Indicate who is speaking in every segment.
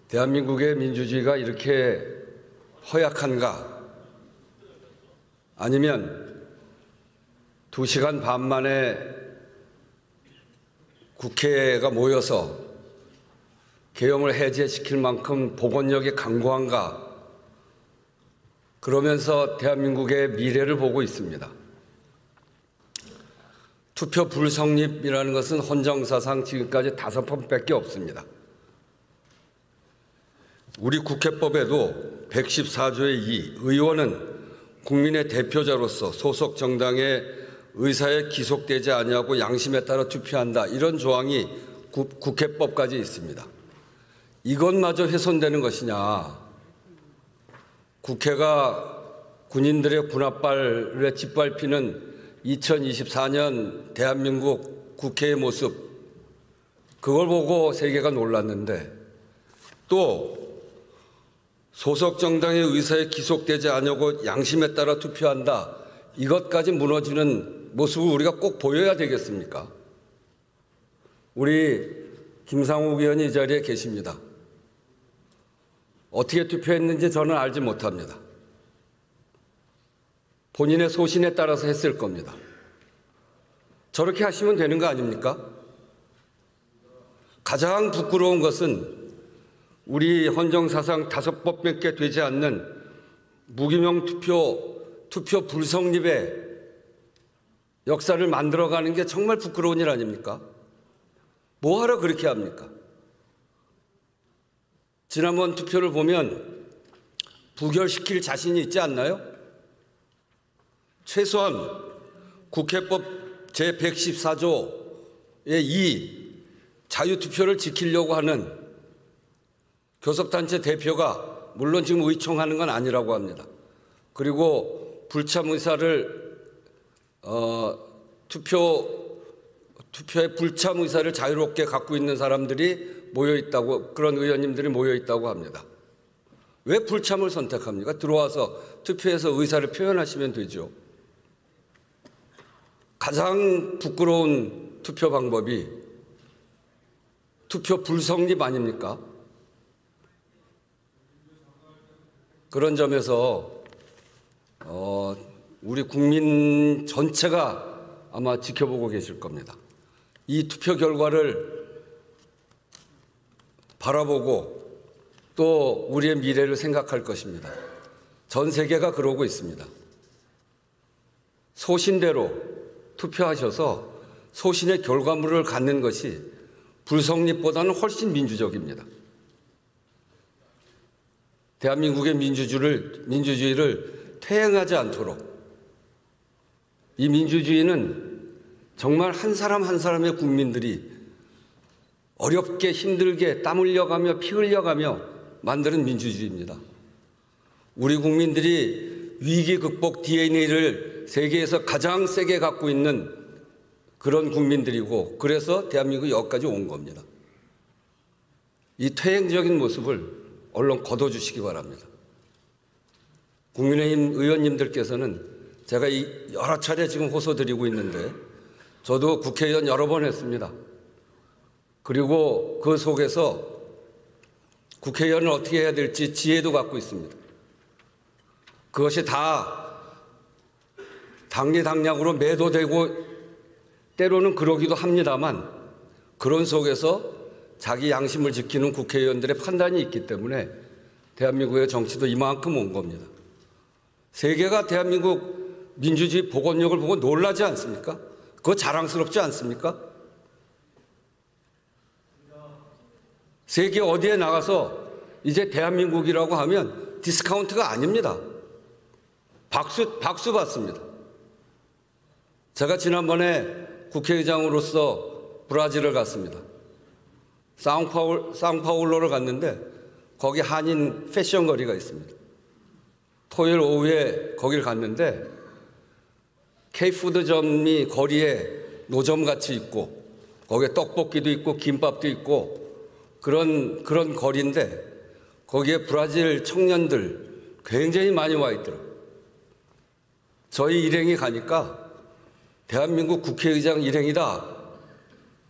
Speaker 1: 대한민국의 민주주의가 이렇게 허약한가? 아니면 2시간 반 만에 국회가 모여서 계엄을 해제시킬 만큼 복원력이 강고한가? 그러면서 대한민국의 미래를 보고 있습니다. 투표 불성립이라는 것은 헌정사상 지금까지 5번밖에 없습니다. 우리 국회법에도 114조의 2 의원은 국민의 대표자로서 소속 정당의 의사에 기속되지 아니하고 양심에 따라 투표한다. 이런 조항이 국회법까지 있습니다. 이것마저 훼손되는 것이냐. 국회가 군인들의 군홧발에 짓밟히는 2024년 대한민국 국회의 모습, 그걸 보고 세계가 놀랐는데 또 소속 정당의 의사에 기속되지 않으고 양심에 따라 투표한다. 이것까지 무너지는 모습을 우리가 꼭 보여야 되겠습니까? 우리 김상욱 의원이 이 자리에 계십니다. 어떻게 투표했는지 저는 알지 못합니다. 본인의 소신에 따라서 했을 겁니다. 저렇게 하시면 되는 거 아닙니까? 가장 부끄러운 것은 우리 헌정사상 5번밖에 되지 않는 무기명 투표 불성립의 역사를 만들어가는 게 정말 부끄러운 일 아닙니까? 뭐하러 그렇게 합니까? 지난번 투표를 보면 부결시킬 자신이 있지 않나요? 최소한 국회법 제114조의 2 자유투표를 지키려고 하는 교섭단체 대표가 물론 지금 의총하는 건 아니라고 합니다. 그리고 불참 의사를 투표의 불참 의사를 자유롭게 갖고 있는 사람들이 모여있다고, 그런 의원님들이 모여있다고 합니다. 왜 불참을 선택합니까? 들어와서 투표해서 의사를 표현하시면 되죠. 가장 부끄러운 투표 방법이 투표 불성립 아닙니까? 그런 점에서 우리 국민 전체가 아마 지켜보고 계실 겁니다. 이 투표 결과를 바라보고 또 우리의 미래를 생각할 것입니다. 전 세계가 그러고 있습니다. 소신대로 투표하셔서 소신의 결과물을 갖는 것이 불성립보다는 훨씬 민주적입니다. 대한민국의 민주주의를 퇴행하지 않도록, 이 민주주의는 정말 한 사람 한 사람의 국민들이 어렵게 힘들게 땀 흘려가며 피 흘려가며 만드는 민주주의입니다. 우리 국민들이 위기 극복 DNA를 세계에서 가장 세게 갖고 있는 그런 국민들이고, 그래서 대한민국이 여기까지 온 겁니다. 이 퇴행적인 모습을 얼른 거둬주시기 바랍니다. 국민의힘 의원님들께서는 제가 여러 차례 지금 호소드리고 있는데 저도 국회의원 여러 번 했습니다. 그리고 그 속에서 국회의원을 어떻게 해야 될지 지혜도 갖고 있습니다. 그것이 다 당리당략으로 매도되고 때로는 그러기도 합니다만, 그런 속에서 자기 양심을 지키는 국회의원들의 판단이 있기 때문에 대한민국의 정치도 이만큼 온 겁니다. 세계가 대한민국 민주주의 복원력을 보고 놀라지 않습니까? 그거 자랑스럽지 않습니까? 세계 어디에 나가서 이제 대한민국이라고 하면 디스카운트가 아닙니다. 박수 받습니다. 제가 지난번에 국회의장으로서 브라질을 갔습니다. 상파울로를 갔는데 거기 한인 패션 거리가 있습니다. 토요일 오후에 거길 갔는데 K푸드점이 거리에 노점같이 있고 거기에 떡볶이도 있고 김밥도 있고 그런 거리인데 거기에 브라질 청년들 굉장히 많이 와 있더라고요. 저희 일행이 가니까 대한민국 국회의장 일행이다.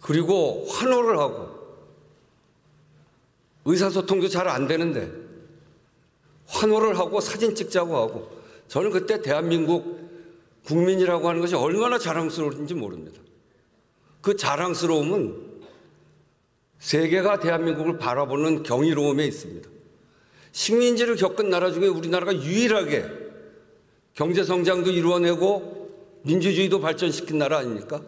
Speaker 1: 그리고 환호를 하고 의사소통도 잘 안 되는데 환호를 하고 사진 찍자고 하고, 저는 그때 대한민국 국민이라고 하는 것이 얼마나 자랑스러운지 모릅니다. 그 자랑스러움은 세계가 대한민국을 바라보는 경이로움에 있습니다. 식민지를 겪은 나라 중에 우리나라가 유일하게 경제성장도 이루어내고 민주주의도 발전시킨 나라 아닙니까?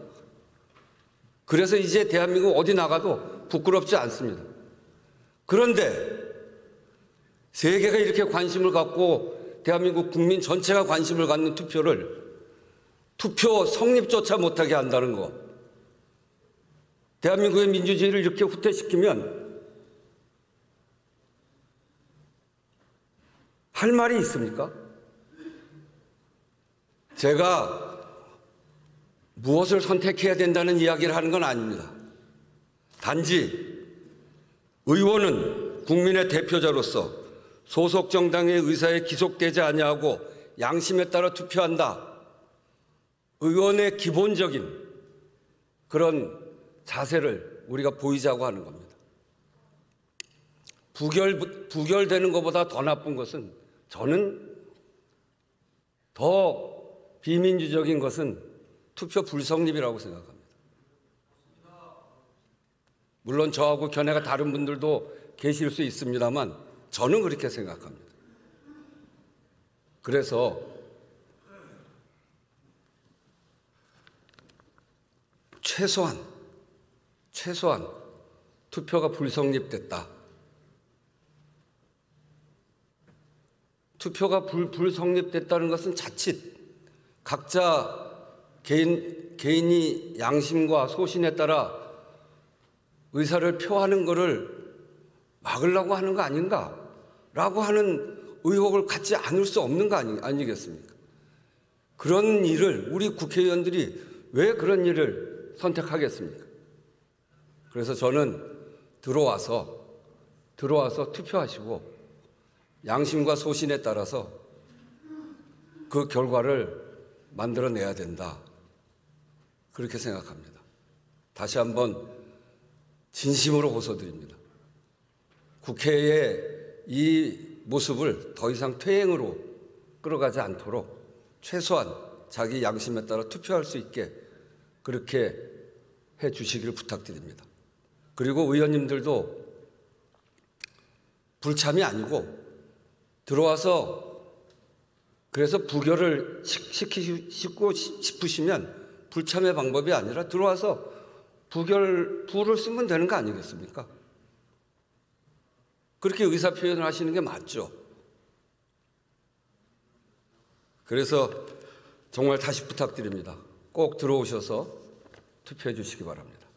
Speaker 1: 그래서 이제 대한민국 어디 나가도 부끄럽지 않습니다. 그런데 세계가 이렇게 관심을 갖고 대한민국 국민 전체가 관심을 갖는 투표 성립조차 못하게 한다는 거, 대한민국의 민주주의를 이렇게 후퇴시키면 할 말이 있습니까? 제가 무엇을 선택해야 된다는 이야기를 하는 건 아닙니다. 단지 의원은 국민의 대표자로서 소속 정당의 의사에 기속되지 아니하고 양심에 따라 투표한다. 의원의 기본적인 그런 자세를 우리가 보이자고 하는 겁니다. 부결되는 것보다 더 나쁜 것은, 저는 더 비민주적인 것은 투표 불성립이라고 생각합니다. 물론 저하고 견해가 다른 분들도 계실 수 있습니다만 저는 그렇게 생각합니다. 그래서 최소한 투표가 불성립됐다. 투표가 불성립됐다는 것은 자칫 각자 개인이 양심과 소신에 따라 의사를 표하는 것을 막으려고 하는 거 아닌가라고 하는 의혹을 갖지 않을 수 없는 거 아니겠습니까? 그런 일을 우리 국회의원들이 왜 그런 일을 선택하겠습니까? 그래서 저는 들어와서 투표하시고 양심과 소신에 따라서 그 결과를 만들어내야 된다. 그렇게 생각합니다. 다시 한번 진심으로 호소드립니다. 국회의 이 모습을 더 이상 퇴행으로 끌어가지 않도록 최소한 자기 양심에 따라 투표할 수 있게 그렇게 해 주시기를 부탁드립니다. 그리고 의원님들도 불참이 아니고 들어와서 그래서 부결을 시키고 싶으시면 불참의 방법이 아니라 들어와서 부를 쓰면 되는 거 아니겠습니까? 그렇게 의사표현을 하시는 게 맞죠. 그래서 정말 다시 부탁드립니다. 꼭 들어오셔서 투표해 주시기 바랍니다.